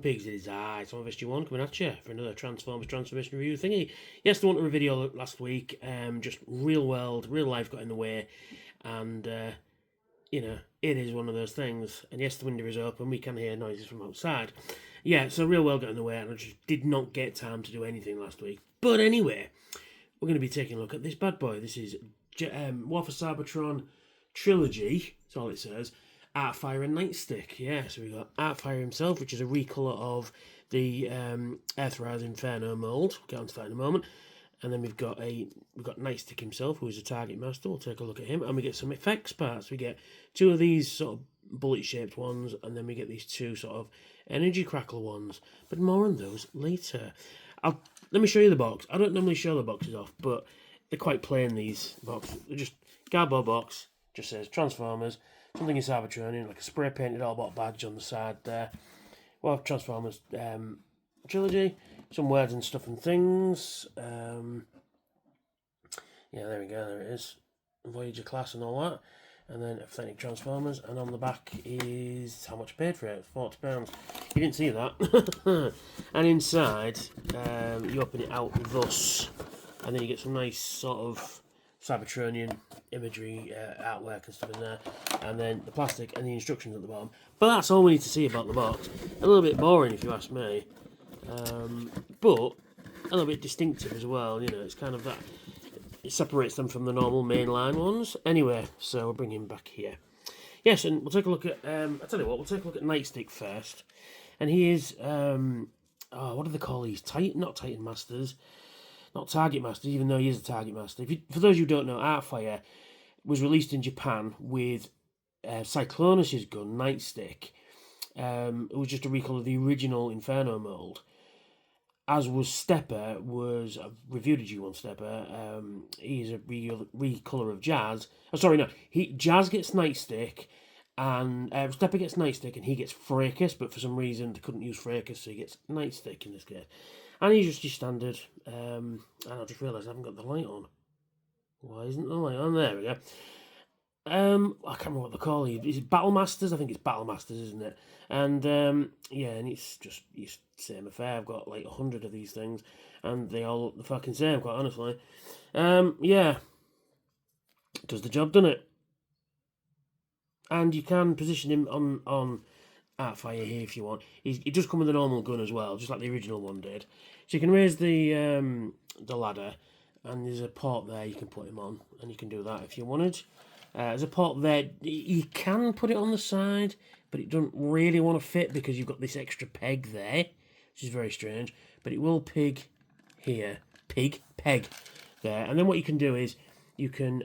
pigs, it is I, Tom SG1, coming at you for another Transformers Transformation review thingy. Yes, the one to a video last week, just real world, real life got in the way, and, you know, it is one of those things. And yes, the window is open, we can hear noises from outside. Yeah, so real world got in the way, and I just did not get time to do anything last week. But anyway, we're going to be taking a look at this bad boy. This is War for Cybertron Trilogy, that's all it says. Artfire and Nightstick, yeah. So we got Artfire himself, which is a recolour of the Earthrise Inferno mould. We'll get onto that in a moment. And then we've got Nightstick himself, who is a Targetmaster. We'll take a look at him, and we get some effects parts. We get two of these sort of bullet-shaped ones, and then we get these two sort of energy crackle ones. But more on those later. Let me show you the box. I don't normally show the boxes off, but they're quite plain. These boxes, they're just cardboard box. Just says Transformers. Something in Cybertron, like a spray painted Autobot badge on the side there. We'll have Transformers Trilogy, some words and stuff and things. Yeah, there we go, there it is. Voyager class and all that. And then Authentic Transformers, and on the back is how much I paid for it, £40. You didn't see that. And inside, you open it out thus, and then you get some nice sort of Cybertronian imagery, artwork and stuff in there, and then the plastic and the instructions at the bottom. But that's all we need to see about the box. A little bit boring if you ask me, but a little bit distinctive as well. You know, it's kind of that, it separates them from the normal mainline ones. Anyway, so we'll bring him back here. Yes, and we'll take a look at, I'll tell you what, we'll take a look at Nightstick first. And he is, what do they call these? Not Titan Masters. Not Targetmaster, even though he is a Targetmaster. For those who don't know, Artfire was released in Japan with Cyclonus' gun, Nightstick. It was just a recall of the original Inferno mould. As was Stepper, I've reviewed a G1 Stepper. He's a recolour of Jazz. Oh, sorry, no. Jazz gets Nightstick, and Stepper gets Nightstick, and he gets Fracas, but for some reason they couldn't use Fracas, so he gets Nightstick in this case. And he's just your standard, and I just realised I haven't got the light on. Why isn't the light on? There we go. I can't remember what they call it. Is it Battlemasters? I think it's Battlemasters, isn't it? And, yeah, and it's just your same affair. I've got like 100 of these things, and they all look the fucking same, quite honestly. Yeah. Does the job, doesn't it? And you can position him on Artfire here if you want. He does come with a normal gun as well, just like the original one did. So you can raise the ladder, and there's a port there you can put him on, and you can do that if you wanted. There's a port there. You can put it on the side, but it doesn't really want to fit because you've got this extra peg there, which is very strange. But it will peg here. Peg there. And then what you can do is you can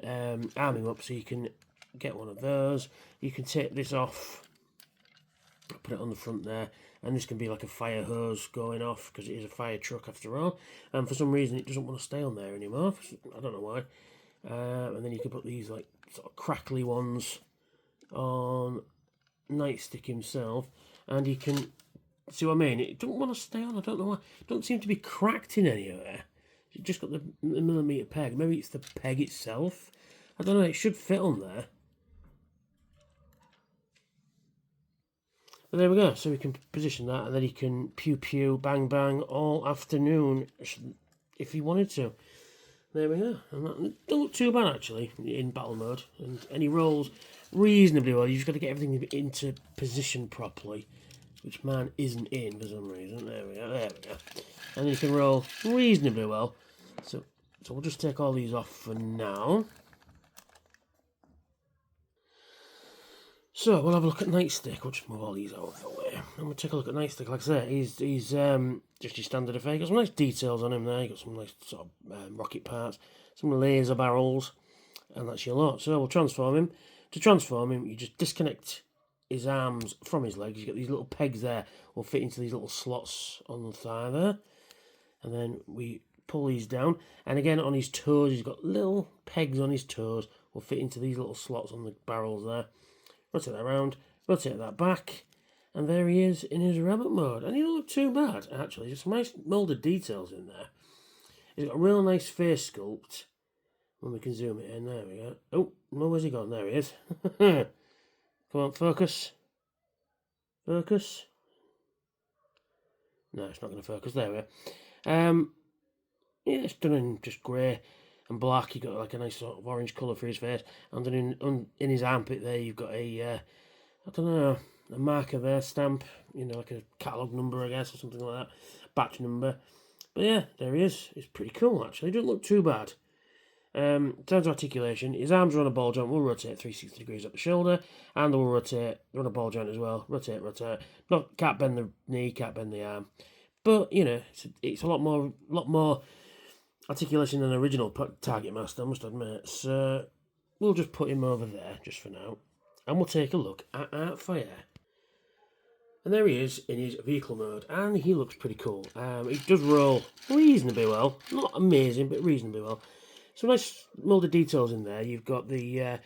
arm him up, so you can get one of those. You can take this off, put it on the front there, and this can be like a fire hose going off because it is a fire truck after all. And for some reason it doesn't want to stay on there anymore. I don't know why. And then you can put these like sort of crackly ones on Nightstick himself, and you can see what I mean. It doesn't want to stay on. I don't know why. It doesn't seem to be cracked in anywhere. You've just got the millimetre peg. Maybe it's the peg itself. I don't know. It should fit on there. But there we go, so we can position that, and then he can pew pew, bang bang all afternoon if he wanted to. There we go, and that don't look too bad actually in battle mode, and he rolls reasonably well. You've just got to get everything into position properly, which mine isn't in for some reason. There we go, and he can roll reasonably well. So we'll just take all these off for now. So we'll have a look at Nightstick. We'll just move all these out of the way, and we'll take a look at Nightstick. Like I say, he's just your standard affair. Got some nice details on him there. Got some nice sort of rocket parts, some laser barrels, and that's your lot. So we'll transform him. To transform him, you just disconnect his arms from his legs. You get these little pegs there. Will fit into these little slots on the thigh there, and then we pull these down. And again on his toes, he's got little pegs on his toes. Will fit into these little slots on the barrels there. Rotate that around, rotate that back, and there he is in his rabbit mode. And he don't look too bad, actually. There's some nice moulded details in there. He's got a real nice face sculpt. When we can zoom it in, there we go. Oh, no, where's he gone? There he is. Come on, focus. Focus. No, it's not going to focus. There we are. Yeah, it's done in just grey and black. You've got like a nice sort of orange colour for his face. And then in his armpit there, you've got a, I don't know, a marker there, stamp, you know, like a catalogue number, I guess, or something like that. Batch number. But yeah, there he is. It's pretty cool, actually. It doesn't look too bad. In terms of articulation, his arms are on a ball joint, will rotate 360 degrees up the shoulder, and they will rotate, they're on a ball joint as well, rotate. Can't bend the knee, can't bend the arm. But, you know, it's a lot more articulation than the original Targetmaster, I must admit. So, we'll just put him over there, just for now. And we'll take a look at Artfire. And there he is in his vehicle mode, and he looks pretty cool. He does roll reasonably well. Not amazing, but reasonably well. Some nice moulded details in there. You've got the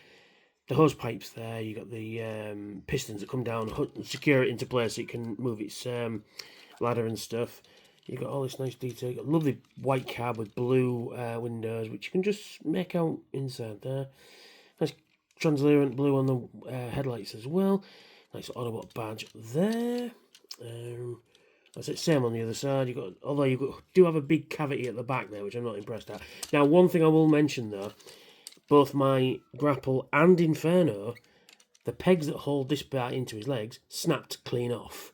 hose pipes there. You've got the pistons that come down, secure it into place so it can move its ladder and stuff. You've got all this nice detail. You've got a lovely white cab with blue windows, which you can just make out inside there. Nice translucent blue on the headlights as well. Nice Autobot badge there. That's it, same on the other side. Although you do have a big cavity at the back there, which I'm not impressed at. Now, one thing I will mention though, both my Grapple and Inferno, the pegs that hold this part into his legs snapped clean off.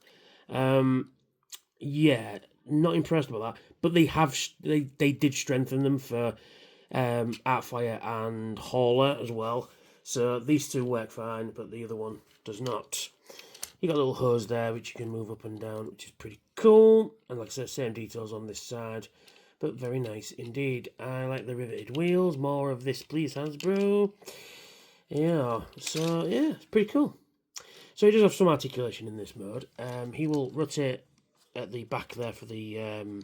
Yeah, not impressed about that. But they did strengthen them for Artfire and Hauler as well. So these two work fine, but the other one does not. You got a little hose there which you can move up and down, which is pretty cool. And like I said, same details on this side, but very nice indeed. I like the riveted wheels. More of this, please, Hasbro. Yeah, so yeah, it's pretty cool. So he does have some articulation in this mode. He will rotate at the back there for the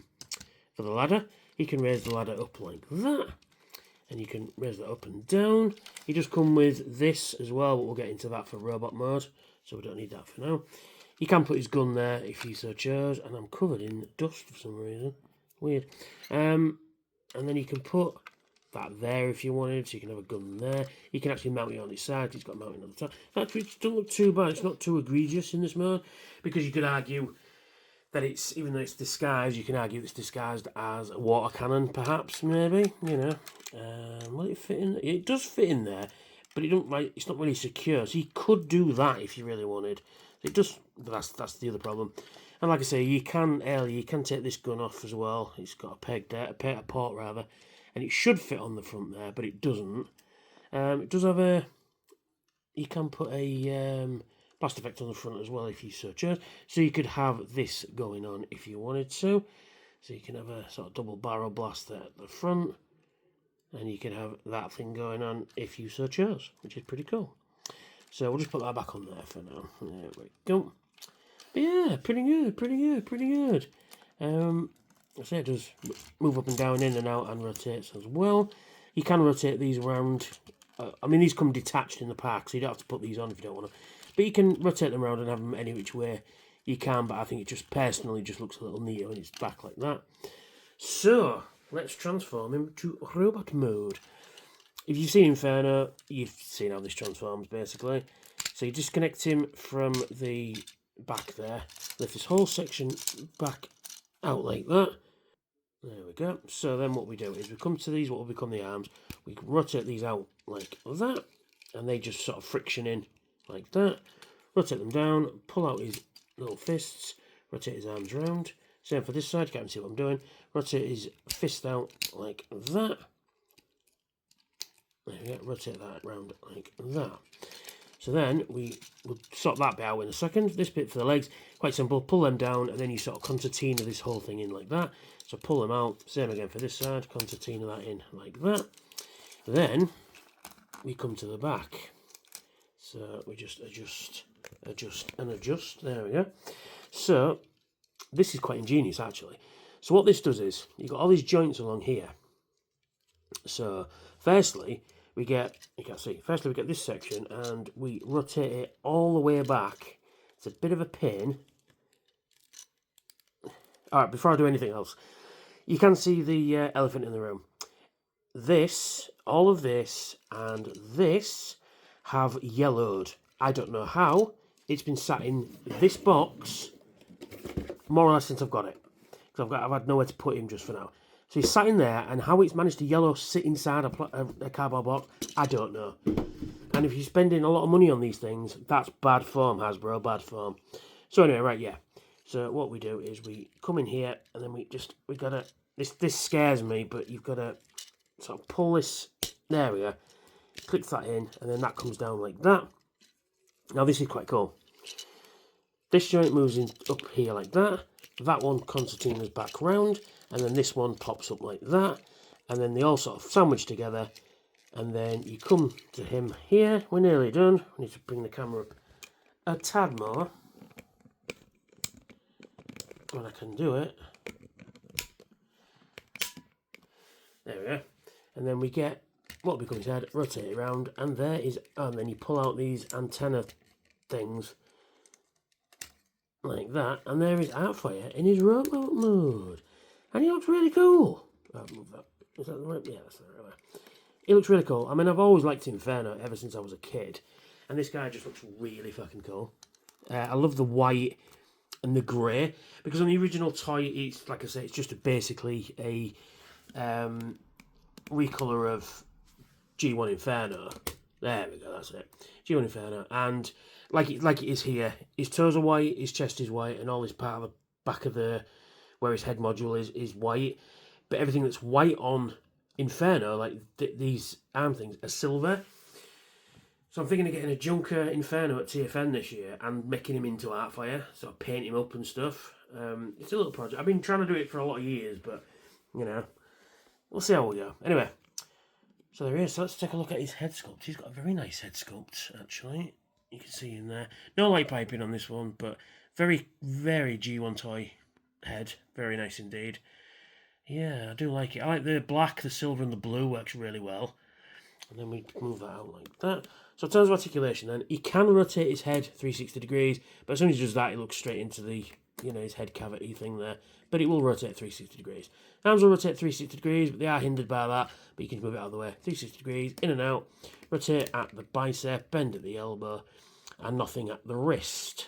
ladder. He can raise the ladder up like that. And you can raise that up and down. He does come with this as well, but we'll get into that for robot mode, so we don't need that for now. He can put his gun there if he so chose, and I'm covered in dust for some reason. Weird. And then you can put that there if you wanted, so you can have a gun there. You can actually mount it on his side. He's got mounting on the top. Actually, it doesn't look too bad. It's not too egregious in this mode, because you could argue that it's, even though it's disguised, you can argue it's disguised as a water cannon, perhaps, maybe, you know. Will it fit in? It does fit in there, but it's not really secure. So you could do that if you really wanted. It does, but that's the other problem. And like I say, you can take this gun off as well. It's got a peg there, a port rather, and it should fit on the front there, but it doesn't. It does have a. You can put a blast effect on the front as well if you so chose. So you could have this going on if you wanted to. So you can have a sort of double barrel blaster at the front. And you can have that thing going on if you so chose, which is pretty cool. So we'll just put that back on there for now. There we go. But yeah, pretty good. I say it does move up and down, in and out, and rotates as well. You can rotate these around. I mean, these come detached in the pack, so you don't have to put these on if you don't want to. But you can rotate them around and have them any which way you can, but I think it just personally just looks a little neater when it's back like that. So let's transform him to robot mode. If you've seen Inferno, you've seen how this transforms basically. So you disconnect him from the back there, lift this whole section back out like that. There we go. So then what we do is we come to these, what will become the arms. We rotate these out like that, and they just sort of friction in like that. Rotate them down, pull out his little fists, rotate his arms around. Same for this side, you can't see what I'm doing. Rotate his fist out like that. There we go, rotate that around like that. So then we will sort that bit out in a second. This bit for the legs, quite simple. Pull them down, and then you sort of concertina this whole thing in like that. So pull them out. Same again for this side. Concertina that in like that. Then we come to the back. So we just adjust, and adjust. There we go. So this is quite ingenious actually. So what this does is, you've got all these joints along here. So firstly, we get, you can't see, firstly we get this section and we rotate it all the way back. It's a bit of a pain. Alright, before I do anything else, you can see the elephant in the room. This, all of this, and this have yellowed. I don't know how. It's been sat in this box more or less since I've got it. Because I've had nowhere to put him just for now. So he's sat in there, and how it's managed to yellow sit inside a cardboard box, I don't know. And if you're spending a lot of money on these things, that's bad form, Hasbro, bad form. So anyway, right, yeah. So what we do is we come in here, and then we gotta, this scares me, but you've got to sort of pull this, there we go, click that in, and then that comes down like that. Now this is quite cool. This joint moves in up here like that. That one concertina's back round, and then this one pops up like that, and then they all sort of sandwich together, and then you come to him here. We're nearly done. I need to bring the camera up a tad more when I can do it. There we go. And then we get what becomes his head, rotate it around, and there is, and then you pull out these antenna things like that, and there is Artfire in his robot mode, and he looks really cool. I'll move that. Is that the right? Yeah, that's the right way. He looks really cool. I mean, I've always liked Inferno ever since I was a kid, and this guy just looks really fucking cool. I love the white and the grey, because on the original toy, it's like I say, it's just basically a recolor of G1 Inferno. There we go, that's it. G1 Inferno, and like it is here, his toes are white, his chest is white, and all his part of the back of the where his head module is white. But everything that's white on Inferno, like these arm things, are silver. So I'm thinking of getting a Junker Inferno at TFN this year and making him into Artfire, so paint him up and stuff. It's a little project. I've been trying to do it for a lot of years, but you know, we'll see how we go. Anyway, so there he is. So let's take a look at his head sculpt. He's got a very nice head sculpt, actually. You can see in there. No light piping on this one, but very, very G1 toy head. Very nice indeed. Yeah, I do like it. I like the black, the silver, and the blue works really well. And then we move that out like that. So in terms of articulation then, he can rotate his head 360 degrees, but as soon as he does that, he looks straight into the, you know, his head cavity thing there. But it will rotate 360 degrees. Arms will rotate 360 degrees, but they are hindered by that. But you can move it out of the way. 360 degrees, in and out. Rotate at the bicep, bend at the elbow, and nothing at the wrist.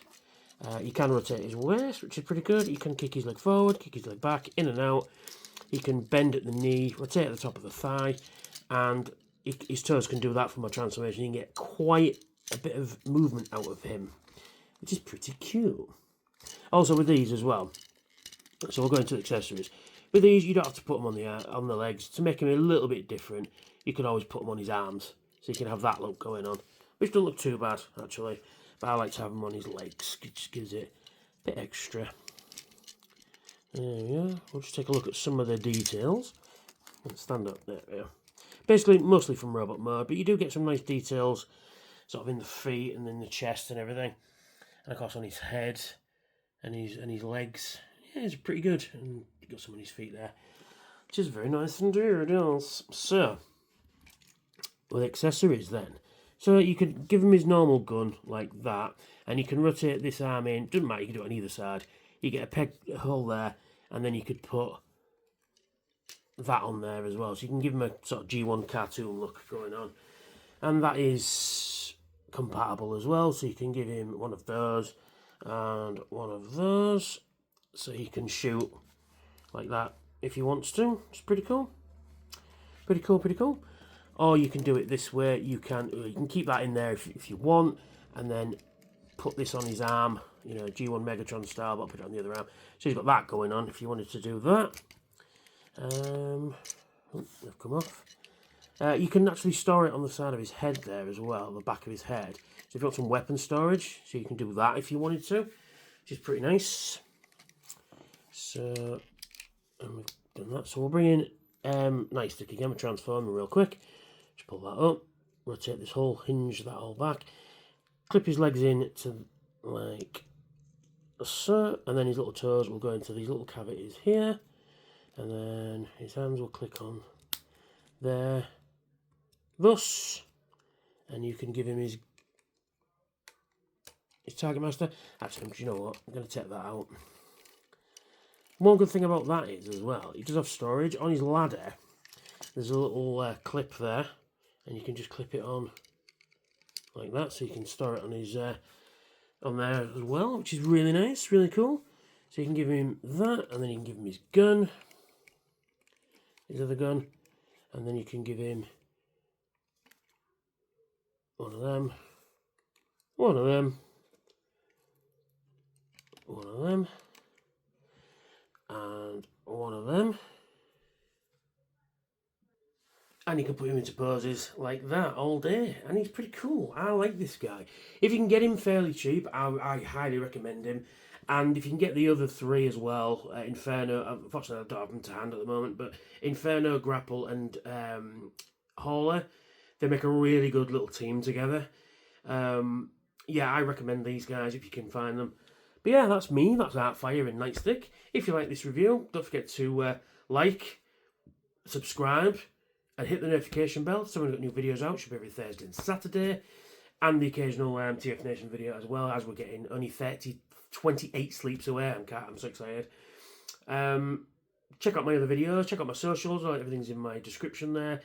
You can rotate his waist, which is pretty good. You can kick his leg forward, kick his leg back, in and out. He can bend at the knee, rotate at the top of the thigh, and his toes can do that from a transformation. You can get quite a bit of movement out of him, which is pretty cute. Also with these as well, so we'll go into accessories. With these, you don't have to put them on the legs. To make him a little bit different, you can always put them on his arms, so you can have that look going on, which doesn't look too bad, actually. But I like to have them on his legs, it just gives it a bit extra. There we go. We'll just take a look at some of the details. Let's stand up, there we go. Basically, mostly from robot mode, but you do get some nice details, sort of in the feet and in the chest and everything. And of course on his head and his legs. Yeah, it's pretty good. And you've got some on his feet there, which is very nice indeed. So, with accessories then. So you could give him his normal gun like that, and you can rotate this arm in. Doesn't matter, you can do it on either side. You get a peg hole there, and then you could put that on there as well. So you can give him a sort of G1 cartoon look going on. And that is compatible as well, so you can give him one of those and one of those. So he can shoot like that if he wants to. It's pretty cool. Pretty cool, pretty cool. Or you can do it this way. You can keep that in there if you want, and then put this on his arm, you know, G1 Megatron style, but put it on the other arm. So he's got that going on if you wanted to do that. They've come off. You can actually store it on the side of his head there as well, the back of his head. So if you want some weapon storage, so you can do that if you wanted to, which is pretty nice. So, and we've done that. So we'll bring in Nightstick again, we'll transform him real quick. Just pull that up, rotate this whole hinge, that all back. Clip his legs in to like so, and then his little toes will go into these little cavities here, and then his hands will click on there, thus, and you can give him his Targetmaster. Actually, do you know what? I'm going to take that out. One good thing about that is as well, he does have storage on his ladder. There's a little clip there, and you can just clip it on like that, so you can store it on his on there as well, which is really nice, really cool. So you can give him that, and then you can give him his gun, his other gun, and then you can give him one of them, one of them, one of them, and one of them. And you can put him into poses like that all day, and he's pretty cool. I like this guy. If you can get him fairly cheap, I highly recommend him. And if you can get the other three as well, Inferno, unfortunately I don't have them to hand at the moment, but Inferno, Grapple, and Hauler, they make a really good little team together. Yeah, I recommend these guys if you can find them. But yeah, that's me. That's Artfire and Nightstick. If you like this review, don't forget to like, subscribe, and hit the notification bell so when we've got new videos out. Should be every Thursday and Saturday. And the occasional TF Nation video as well, as we're getting only 28 sleeps away. I'm so excited. Check out my other videos, check out my socials, everything's in my description there.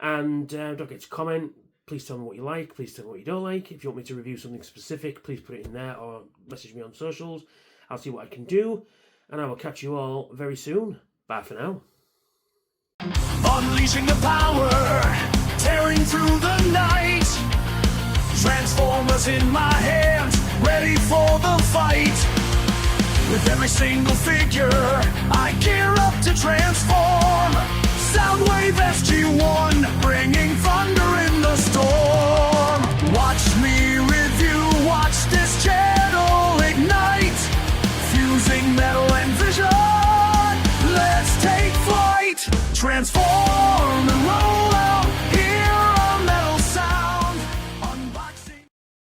And don't forget to comment. Please tell me what you like, please tell me what you don't like. If you want me to review something specific, please put it in there or message me on socials. I'll see what I can do. And I will catch you all very soon. Bye for now. Unleashing the power, tearing through the night. Transformers in my hands, ready for the fight. With every single figure, I gear up to transform. Soundwave SG-1, bringing thunder in the storm. Watch me review, watch this channel ignite. Fusing metal and vision, let's take flight. Transform!